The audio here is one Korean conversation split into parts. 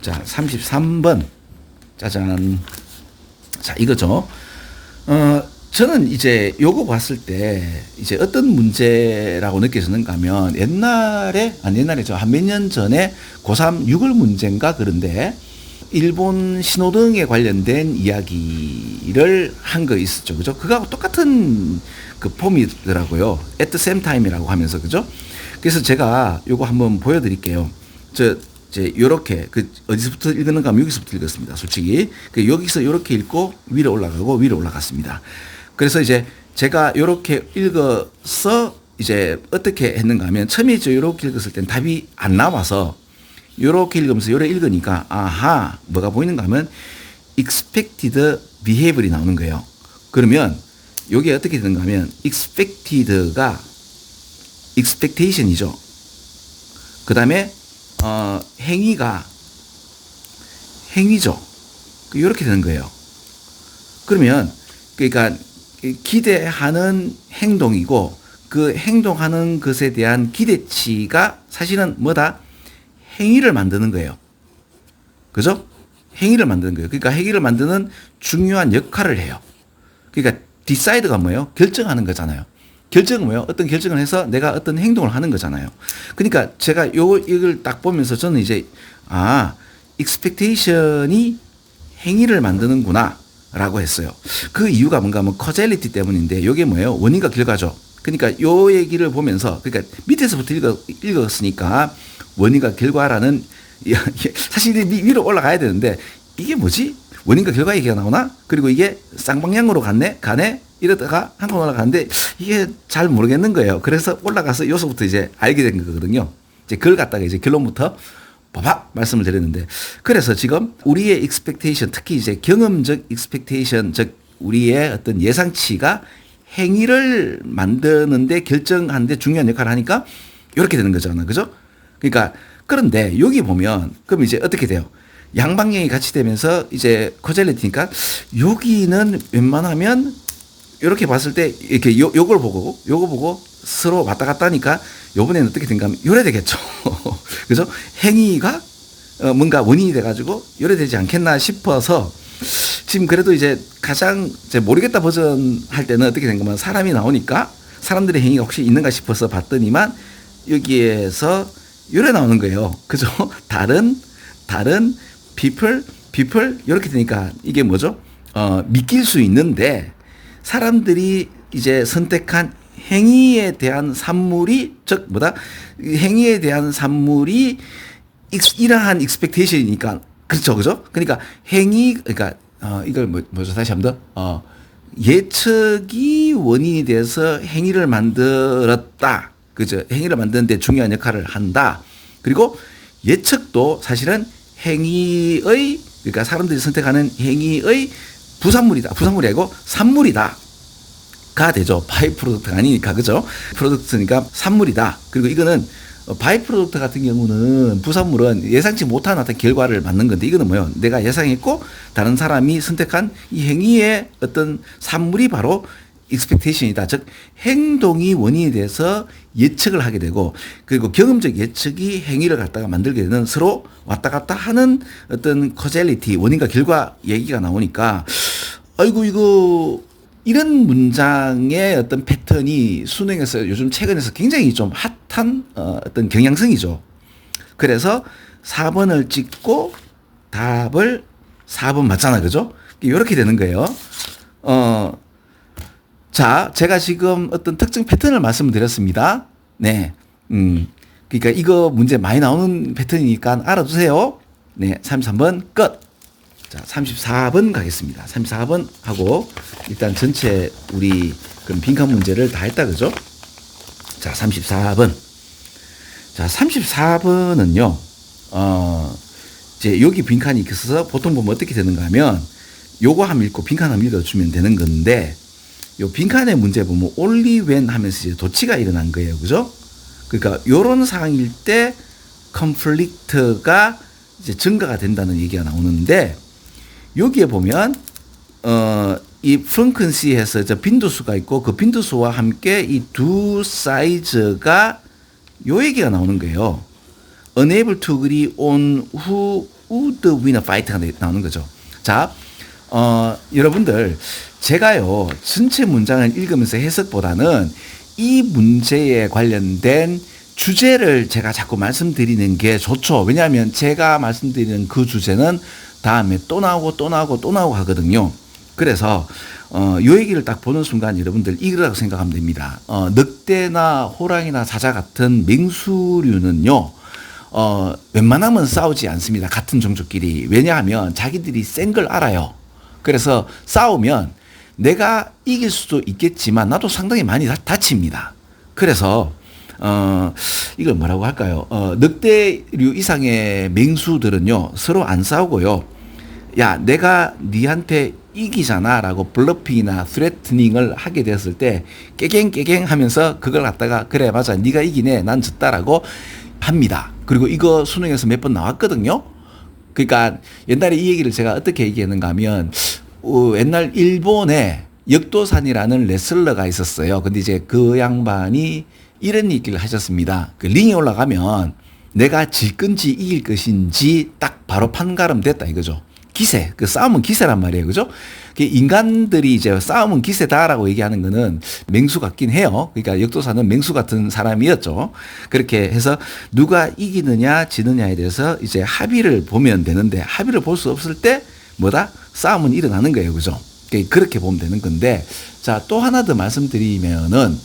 자, 33번. 짜잔. 자, 이거죠. 저는 이제 요거 봤을 때 이제 어떤 문제라고 느껴지는가 하면 옛날에죠. 한 몇 년 전에 고3 6월 문제인가 그런데 일본 신호등에 관련된 이야기를 한 거 있었죠. 그죠? 그거하고 똑같은 그 폼이더라고요. at the same time이라고 하면서. 그죠? 그래서 제가 요거 한번 보여드릴게요. 이제 요렇게 어디서부터 읽었는가 하면 여기서부터 읽었습니다. 솔직히. 여기서 요렇게 읽고 위로 올라가고 위로 올라갔습니다. 그래서 이제 제가 요렇게 읽어서 이제 어떻게 했는가 하면 처음에 요렇게 읽었을 땐 답이 안 나와서 요렇게 읽으면서 요렇게 읽으니까 아하, 뭐가 보이는가 하면 expected behavior이 나오는 거예요. 그러면 요게 어떻게 되는가 하면 expected가 expectation이죠. 그 다음에 행위죠. 이렇게 되는 거예요. 그러면 그러니까 기대하는 행동이고 그 행동하는 것에 대한 기대치가 사실은 뭐다? 행위를 만드는 거예요. 그죠? 행위를 만드는 거예요. 그러니까 행위를 만드는 중요한 역할을 해요. 그러니까 decide가 뭐예요? 결정하는 거잖아요. 결정은 뭐예요? 어떤 결정을 해서 내가 어떤 행동을 하는 거잖아요. 그러니까 제가 이걸 딱 보면서 저는 이제 expectation이 행위를 만드는구나 라고 했어요. 그 이유가 뭔가 하면 causality 때문인데 이게 뭐예요? 원인과 결과죠. 그러니까 요 얘기를 보면서 그러니까 밑에서부터 읽었으니까 원인과 결과라는 사실 위로 올라가야 되는데 이게 뭐지? 원인과 결과 얘기가 나오나? 그리고 이게 쌍방향으로 가네? 이러다가 한번 올라가는데 이게 잘 모르겠는 거예요. 그래서 올라가서 요소부터 이제 알게 된 거거든요. 이제 그걸 갖다가 이제 결론부터 바박 말씀을 드렸는데 그래서 지금 우리의 expectation, 특히 이제 경험적 expectation, 즉 우리의 어떤 예상치가 행위를 만드는데 결정하는데 중요한 역할을 하니까 이렇게 되는 거잖아요. 그죠? 그러니까 그런데 여기 보면 그럼 이제 어떻게 돼요? 양방향이 같이 되면서 이제 causality-니까 여기는 웬만하면 이렇게 봤을 때 이렇게 요거 보고 서로 왔다 갔다 하니까 요번에는 어떻게 된가 하면 요래 되겠죠. 그래서 행위가 뭔가 원인이 돼가지고 요래 되지 않겠나 싶어서 지금 그래도 이제 가장 이제 모르겠다 버전 할 때는 어떻게 된 거면 사람이 나오니까 사람들의 행위가 혹시 있는가 싶어서 봤더니만 여기에서 요래 나오는 거예요. 그죠? 다른 people 이렇게 되니까 이게 뭐죠? 믿길 수 있는데 사람들이 이제 선택한 행위에 대한 산물이 즉 뭐다? 행위에 대한 산물이 이러한 expectation이니까 그렇죠, 그죠? 그러니까 그러니까 이걸 뭐죠? 다시 한번 더 예측이 원인이 돼서 행위를 만들었다, 그죠? 행위를 만드는데 중요한 역할을 한다. 그리고 예측도 사실은 행위의 그러니까 사람들이 선택하는 행위의 부산물이 아니고 산물이다. 가 되죠. 바이 프로덕트가 아니니까. 그죠? 프로덕트니까 산물이다. 그리고 이거는 바이 프로덕트 같은 경우는 부산물은 예상치 못한 어떤 결과를 맞는 건데 이거는 뭐예요? 내가 예상했고 다른 사람이 선택한 이 행위의 어떤 산물이 바로 expectation이다. 즉 행동이 원인이 돼서 예측을 하게 되고 그리고 경험적 예측이 행위를 갖다가 만들게 되는 서로 왔다 갔다 하는 어떤 causality, 원인과 결과 얘기가 나오니까 아이고 이거 이런 문장의 어떤 패턴이 수능에서 요즘 최근에서 굉장히 좀 핫한 어떤 경향성이죠. 그래서 4번을 찍고 답을 4번 맞잖아. 그죠? 이렇게 되는 거예요. 자, 제가 지금 어떤 특정 패턴을 말씀드렸습니다. 네. 그러니까 이거 문제 많이 나오는 패턴이니까 알아두세요. 네. 33번 끝. 자, 34번 가겠습니다. 34번 하고 일단 전체 우리 그럼 빈칸 문제를 다 했다 그죠? 자, 34번. 자, 34번은요. 이제 여기 빈칸이 있어서 보통 보면 어떻게 되는가 하면 요거 한번 읽고 빈칸 한번 읽어주면 되는 건데 요 빈칸의 문제 보면 only when 하면서 이제 도치가 일어난 거예요. 그죠? 그러니까 요런 상황일 때 conflict가 이제 증가가 된다는 얘기가 나오는데 여기에 보면 이 frequency에서 저 빈도수가 있고 그 빈도수와 함께 이 두 사이즈가 요 얘기가 나오는 거예요. unable to agree on who would win a fight가 나오는 거죠. 자, 여러분들 제가요 전체 문장을 읽으면서 해석보다는 이 문제에 관련된 주제를 제가 자꾸 말씀드리는 게 좋죠. 왜냐하면 제가 말씀드리는 그 주제는 다음에 또 나오고 또 나오고 또 나오고 하거든요. 그래서 요 얘기를 딱 보는 순간 여러분들 이거라고 생각하면 됩니다. 늑대나 호랑이나 사자 같은 맹수류는요. 웬만하면 싸우지 않습니다. 같은 종족끼리. 왜냐하면 자기들이 센 걸 알아요. 그래서 싸우면 내가 이길 수도 있겠지만 나도 상당히 많이 다칩니다. 그래서 이걸 뭐라고 할까요? 늑대류 이상의 맹수들은요 서로 안 싸우고요. 야, 내가 니한테 이기잖아 라고 블러핑이나 스레트닝을 하게 되었을 때 깨갱 하면서 그걸 갖다가 그래 맞아 니가 이기네 난 졌다라고 합니다. 그리고 이거 수능에서 몇 번 나왔거든요. 그러니까 옛날에 이 얘기를 제가 어떻게 얘기했는가 하면 옛날 일본에 역도산이라는 레슬러가 있었어요. 근데 이제 그 양반이 이런 얘기를 하셨습니다. 그 링에 올라가면 내가 질 건지 이길 것인지 딱 바로 판가름 됐다 이거죠. 기세, 그 싸움은 기세란 말이에요. 그죠? 인간들이 이제 싸움은 기세다라고 얘기하는 거는 맹수 같긴 해요. 그러니까 역도사는 맹수 같은 사람이었죠. 그렇게 해서 누가 이기느냐 지느냐에 대해서 이제 합의를 보면 되는데 합의를 볼 수 없을 때 뭐다? 싸움은 일어나는 거예요. 그죠? 그렇게 보면 되는 건데 자, 또 하나 더 말씀드리면은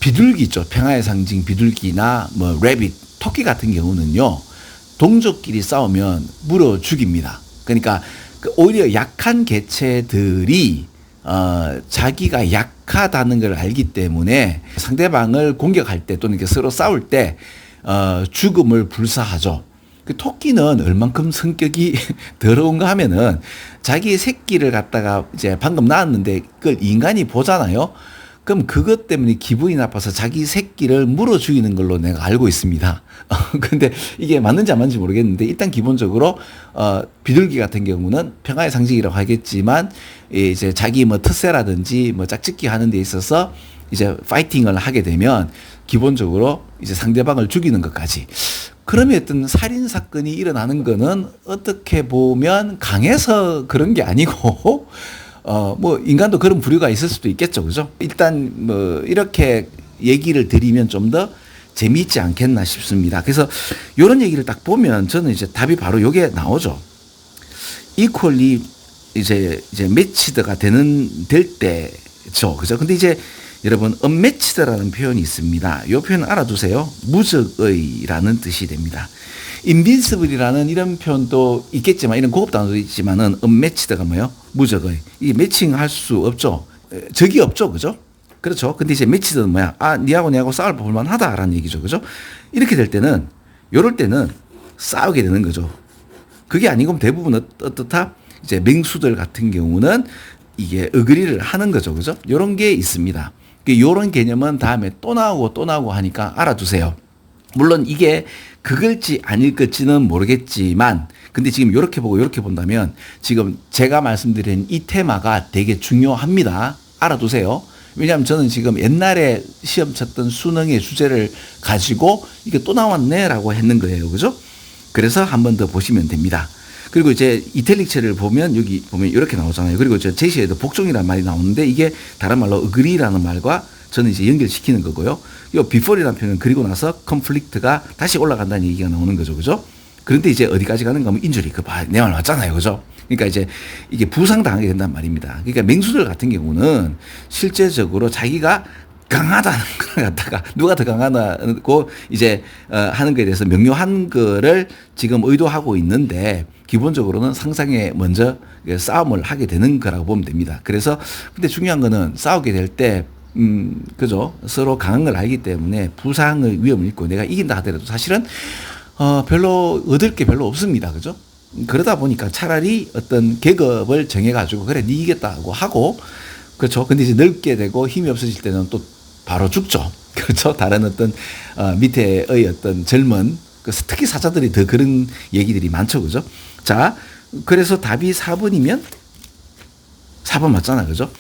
비둘기 있죠. 평화의 상징 비둘기나 뭐 레빗, 토끼 같은 경우는요. 동족끼리 싸우면 물어 죽입니다. 그러니까 오히려 약한 개체들이 자기가 약하다는 걸 알기 때문에 상대방을 공격할 때 또는 이렇게 서로 싸울 때 죽음을 불사하죠. 그 토끼는 얼만큼 성격이 더러운가 하면은 자기 새끼를 갖다가 이제 방금 낳았는데 그걸 인간이 보잖아요. 그럼 그것 때문에 기분이 나빠서 자기 새끼를 물어 죽이는 걸로 내가 알고 있습니다. 근데 이게 맞는지 안 맞는지 모르겠는데 일단 기본적으로 비둘기 같은 경우는 평화의 상징이라고 하겠지만 이제 자기 뭐 텃세라든지 뭐 짝짓기 하는 데 있어서 이제 파이팅을 하게 되면 기본적으로 이제 상대방을 죽이는 것까지. 그러면 어떤 살인 사건이 일어나는 거는 어떻게 보면 강해서 그런 게 아니고 뭐 인간도 그런 부류가 있을 수도 있겠죠. 그죠? 일단 뭐 이렇게 얘기를 드리면 좀 더 재미있지 않겠나 싶습니다. 그래서 이런 얘기를 딱 보면 저는 이제 답이 바로 요게 나오죠. 이퀄리 이제 매치드가 될 때죠. 그죠? 근데 이제 여러분 unmatched라는 표현이 있습니다. 이 표현 알아두세요. 무적의라는 뜻이 됩니다. 인빈시블이라는 이런 표현도 있겠지만 이런 고급 단어도 있지만은 unmatched가 뭐예요? 무적의. 이 매칭할 수 없죠. 적이 없죠. 그죠? 그렇죠. 근데 이제 매치드는 뭐야? 아, 니하고 싸울 볼만 하다라는 얘기죠. 그죠? 이렇게 될 때는 요럴 때는 싸우게 되는 거죠. 그게 아니고 대부분 어떻다? 이제 맹수들 같은 경우는 이게 어그리를 하는 거죠. 그죠? 요런 게 있습니다. 요런 개념은 다음에 또 나오고 하니까 알아두세요. 물론 이게 그걸지 아닐것지는 모르겠지만 근데 지금 이렇게 보고 이렇게 본다면 지금 제가 말씀드린 이 테마가 되게 중요합니다. 알아두세요. 왜냐하면 저는 지금 옛날에 시험 쳤던 수능의 주제를 가지고 이게 또 나왔네라고 했는 거예요. 그죠? 그래서 한 번 더 보시면 됩니다. 그리고 이제 이탈릭체를 보면 여기 보면 이렇게 나오잖아요. 그리고 저 제시에도 복종이라는 말이 나오는데 이게 다른 말로 agree라는 말과 저는 이제 연결시키는 거고요. 이 before이라는 표현은 그리고 나서 conflict가 다시 올라간다는 얘기가 나오는 거죠. 그죠? 그런데 이제 어디까지 가는가 하면 인주리. 내 말 맞잖아요. 그죠? 그러니까 이제 이게 부상당하게 된단 말입니다. 그러니까 맹수들 같은 경우는 실제적으로 자기가 강하다는 걸 갖다가 누가 더 강하다고 이제 하는 거에 대해서 명료한 거를 지금 의도하고 있는데 기본적으로는 상상에 먼저 싸움을 하게 되는 거라고 보면 됩니다. 그래서 근데 중요한 거는 싸우게 될 때 그죠? 서로 강한 걸 알기 때문에 부상의 위험을 잊고 내가 이긴다 하더라도 사실은 별로 얻을 게 별로 없습니다. 그죠? 그러다 보니까 차라리 어떤 계급을 정해가지고 그래 니 이겼다고 하고 그렇죠. 근데 이제 늙게 되고 힘이 없어질 때는 또 바로 죽죠. 그렇죠. 다른 어떤 밑에의 어떤 젊은 특히 사자들이 더 그런 얘기들이 많죠. 그죠? 자, 그래서 답이 4번이면 4번 맞잖아. 그죠?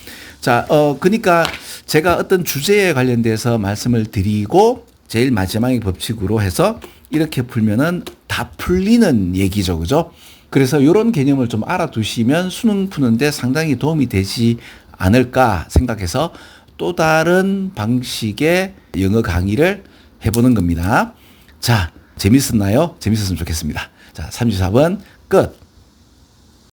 자, 그러니까 제가 어떤 주제에 관련돼서 말씀을 드리고 제일 마지막의 법칙으로 해서 이렇게 풀면은 다 풀리는 얘기죠. 그죠? 그래서 이런 개념을 좀 알아두시면 수능 푸는데 상당히 도움이 되지 않을까 생각해서 또 다른 방식의 영어 강의를 해보는 겁니다. 자, 재밌었나요? 재밌었으면 좋겠습니다. 자, 34번 끝.